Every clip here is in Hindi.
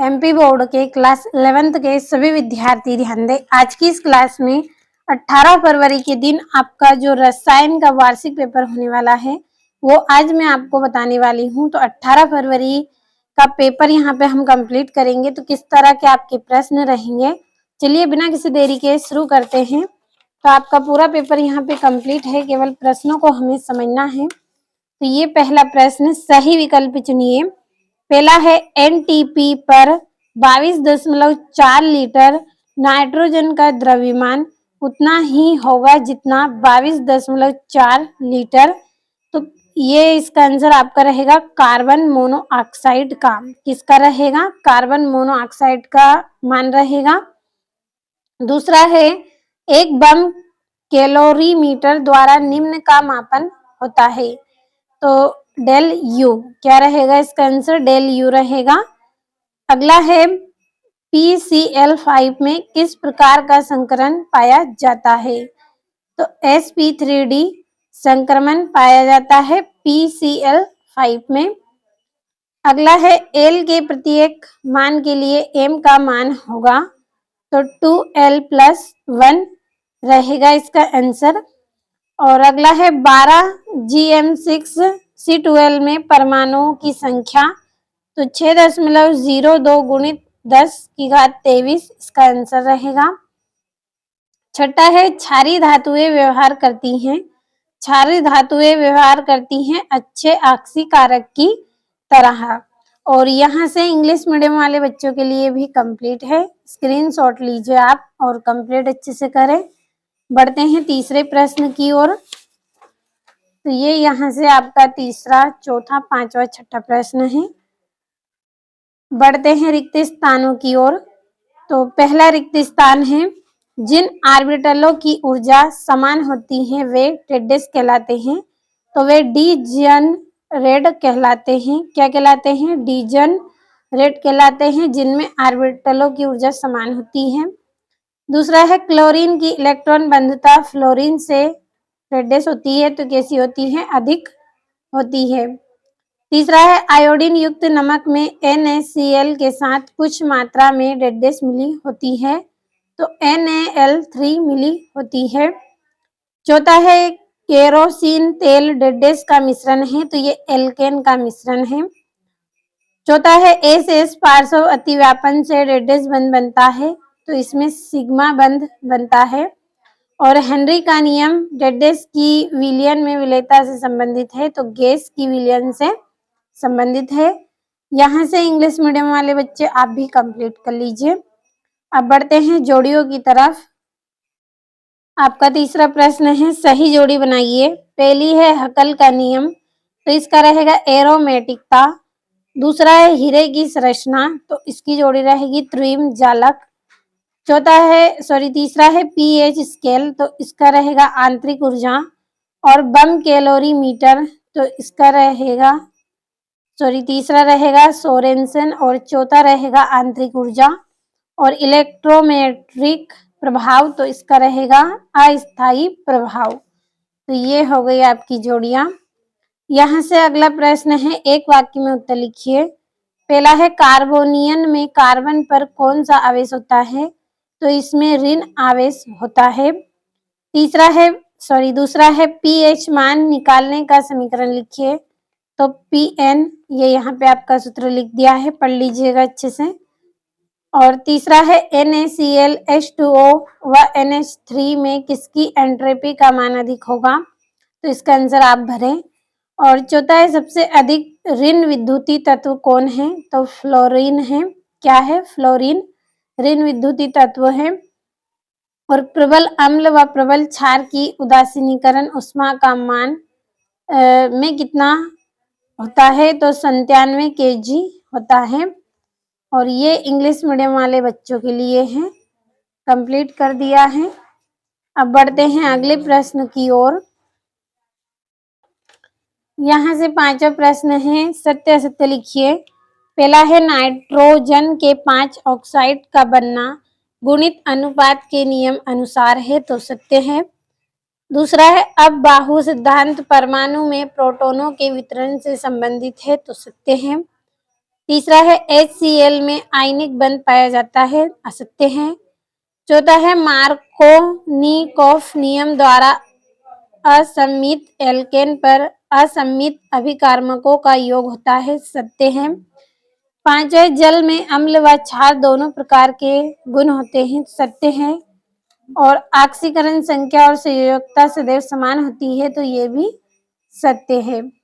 एमपी बोर्ड के क्लास 11th के सभी विद्यार्थी ध्यान दें। आज की इस क्लास में 18 फरवरी के दिन आपका जो रसायन का वार्षिक पेपर होने वाला है वो आज मैं आपको बताने वाली हूँ। तो 18 फरवरी का पेपर यहाँ पे हम कंप्लीट करेंगे। तो किस तरह के आपके प्रश्न रहेंगे, चलिए बिना किसी देरी के शुरू करते हैं। तो आपका पूरा पेपर यहाँ पे कंप्लीट है, केवल प्रश्नों को हमें समझना है। तो ये पहला प्रश्न, सही विकल्प चुनिए। पहला है एनटीपी पर 22.4 लीटर नाइट्रोजन का द्रव्यमान उतना ही होगा जितना 22.4 लीटर। तो ये इसका आंसर आपका रहेगा कार्बन मोनोऑक्साइड का। किसका रहेगा? कार्बन मोनोऑक्साइड का मान रहेगा। दूसरा है एक बम कैलोरीमीटर द्वारा निम्न का मापन होता है। तो डेल यू क्या रहेगा? इसका आंसर डेल यू रहेगा। अगला है PCl5 में किस प्रकार का संकरण पाया जाता है? तो sp3d संक्रमण पाया जाता है PCl5 में। अगला है L के प्रत्येक मान के लिए m का मान होगा, तो 2l+1 रहेगा इसका आंसर। और अगला है 12Gm6C12 में परमाणुओं की संख्या, तो 6.02 गुणित 10⁻23 इसका आंसर रहेगा। छठा है क्षारीय धातुएं व्यवहार करती हैं। क्षारीय धातुएं व्यवहार करती हैं अच्छे ऑक्सीकारक की तरह। और यहाँ से इंग्लिश मीडियम वाले बच्चों के लिए भी कंप्लीट है, स्क्रीनशॉट लीजिए आप और कंप्लीट अच्छे से करें। बढ़ते हैं तीसरे प्रश्न की ओर। तो ये यहाँ से आपका तीसरा, चौथा, पांचवा, छठा प्रश्न है। बढ़ते हैं रिक्त स्थानों की ओर। तो पहला रिक्त स्थान है, जिन ऑर्बिटलों की ऊर्जा समान होती है वे टेडेस कहलाते हैं। तो वे डीजनरेट कहलाते हैं। क्या कहलाते हैं? डीजनरेट कहलाते हैं जिनमें ऑर्बिटलों की ऊर्जा समान होती है। दूसरा है क्लोरीन की इलेक्ट्रॉन बंधुता फ्लोरीन से टेडेस होती है, तो कैसी होती है? अधिक होती है। तीसरा है आयोडीन युक्त नमक में NaCl के साथ कुछ मात्रा में डेडेस मिली होती है, तो NaL3 मिली होती है। चौथा है केरोसिन तेल डेडेस का मिश्रण है, तो ये एल्केन का मिश्रण है। चौथा है SS पार्श्व अतिव्यापन से डेडेस बंध बनता है, तो इसमें सिग्मा बंध बनता है। और हेनरी का नियम डेडेस की विलयन में विलेयता से संबंधित है, तो गैस की विलयन से संबंधित है। यहाँ से इंग्लिश मीडियम वाले बच्चे आप भी कंप्लीट कर लीजिए। अब बढ़ते हैं जोड़ियों की तरफ। आपका तीसरा प्रश्न है, सही जोड़ी बनाइए। पहली है हकल का नियम, तो इसका रहेगा एरोमेटिकता। दूसरा है हीरे की संरचना, तो इसकी जोड़ी रहेगी त्रिम जालक। तीसरा है pH स्केल, तो इसका रहेगा आंतरिक ऊर्जा। और बम कैलोरीमीटर, तो इसका रहेगा तीसरा रहेगा सोरेनसन और चौथा रहेगा आंतरिक ऊर्जा। और इलेक्ट्रोमेट्रिक प्रभाव, तो इसका रहेगा अस्थायी प्रभाव। तो ये हो गई आपकी जोड़ियां। यहाँ से अगला प्रश्न है, एक वाक्य में उत्तर लिखिए। पहला है कार्बोनियन में कार्बन पर कौन सा आवेश होता है? तो इसमें ऋण आवेश होता है। दूसरा है pH मान निकालने का समीकरण लिखिए। तो Pn, ये यहाँ पे आपका सूत्र लिख दिया है, पढ़ लीजिएगा अच्छे से। और तीसरा है NaCl H2O व NH3 में किसकी एंट्रोपी का मान अधिक होगा? तो इसका आंसर आप भरें। और चौथा है सबसे अधिक ऋण विद्युतीय तत्व कौन है? तो फ्लोरीन है। क्या है? फ्लोरीन ऋण विद्युतीय तत्व है। और प्रबल अम्ल व प्रबल क्षार की उदासीनीकरण उष्मा का मान में कितना होता है? तो 97 kg होता है। और ये इंग्लिश मीडियम वाले बच्चों के लिए है, कंप्लीट कर दिया है। अब बढ़ते हैं अगले प्रश्न की ओर। यहाँ से पांचवा प्रश्न है, सत्य असत्य लिखिए। पहला है नाइट्रोजन के 5 ऑक्साइड का बनना गुणित अनुपात के नियम अनुसार है, तो सत्य है। दूसरा है अब बाहु सिद्धांत परमाणु में प्रोटॉनों के वितरण से संबंधित है, तो सत्य है। तीसरा है HCl में आयनिक बंध पाया जाता है, असत्य है। चौथा है मार्कोनिकोफ नियम द्वारा असममित एल्केन पर असममित अभिकारकों का योग होता है, सत्य है। पांचवा जल में अम्ल व क्षार दोनों प्रकार के गुण होते हैं, सत्य है। और ऑक्सीकरण संख्या और संयोजकता सदैव समान होती है, तो ये भी सत्य है।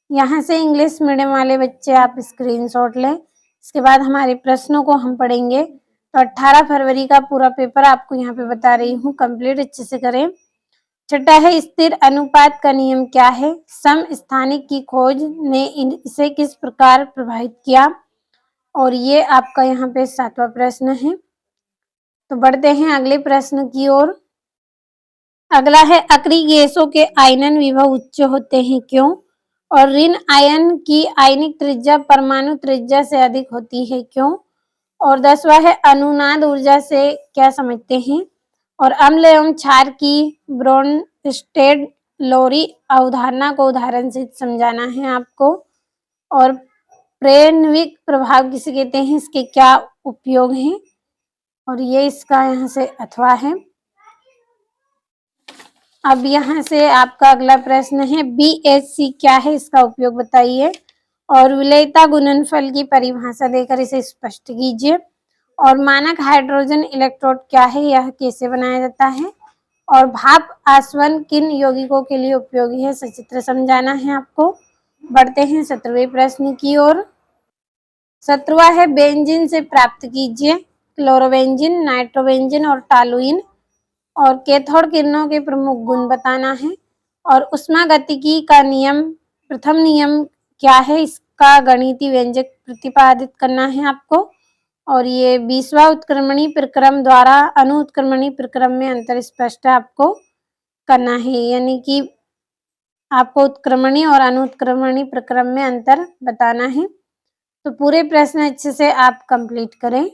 यहाँ से इंग्लिश मीडियम वाले बच्चे आप स्क्रीनशॉट लें। इसके बाद हमारे प्रश्नों को हम पढ़ेंगे। तो 18 फरवरी का पूरा पेपर आपको यहाँ पे बता रही हूँ, कंप्लीट अच्छे से करें। छठा है स्थिर अनुपात का नियम क्या है? समस्थानिक की खोज ने इसे किस प्रकार प्रभावित किया? और ये आपका यहाँ पे 7वां प्रश्न है। तो बढ़ते हैं अगले प्रश्न की ओर। अगला है अक्रिय गैसों के आयनन विभव उच्च होते हैं, क्यों? और ऋण आयन की आयनिक त्रिज्या परमाणु त्रिज्या से अधिक होती है, क्यों? और 10वां है अनुनाद ऊर्जा से क्या समझते हैं? और अम्ल एवं क्षार की ब्रोनस्टेड लोरी अवधारणा को उदाहरण से समझाना है आपको। और प्रेरणविक प्रभाव किसे कहते हैं, इसके क्या उपयोग हैं? और ये इसका यहाँ से अथवा है। अब यहाँ से आपका अगला प्रश्न है BHC क्या है, इसका उपयोग बताइए। और विलेयता गुणनफल की परिभाषा देकर इसे स्पष्ट कीजिए। और मानक हाइड्रोजन इलेक्ट्रोड क्या है, यह कैसे बनाया जाता है? और भाप आसवन किन यौगिकों के लिए उपयोगी है, सचित्र समझाना है आपको। बढ़ते हैं 17वें प्रश्न की ओर। 17वां है बेंजीन से प्राप्त कीजिए क्लोरोबेंजीन, नाइट्रोबेंजीन और टॉलुइन। और कैथोड किरणों के प्रमुख गुण बताना है। और उष्मागतिकी का नियम, प्रथम नियम क्या है, इसका गणितीय व्यंजक प्रतिपादित करना है आपको। और ये 20वां उत्क्रमणी प्रक्रम द्वारा अणु उत्क्रमणी प्रक्रम में अंतर स्पष्ट आपको करना है, यानी कि आपको उत्क्रमणी और अणु उत्क्रमणी प्रक्रम में अंतर बताना है। तो पूरे प्रश्न अच्छे से आप कंप्लीट करें।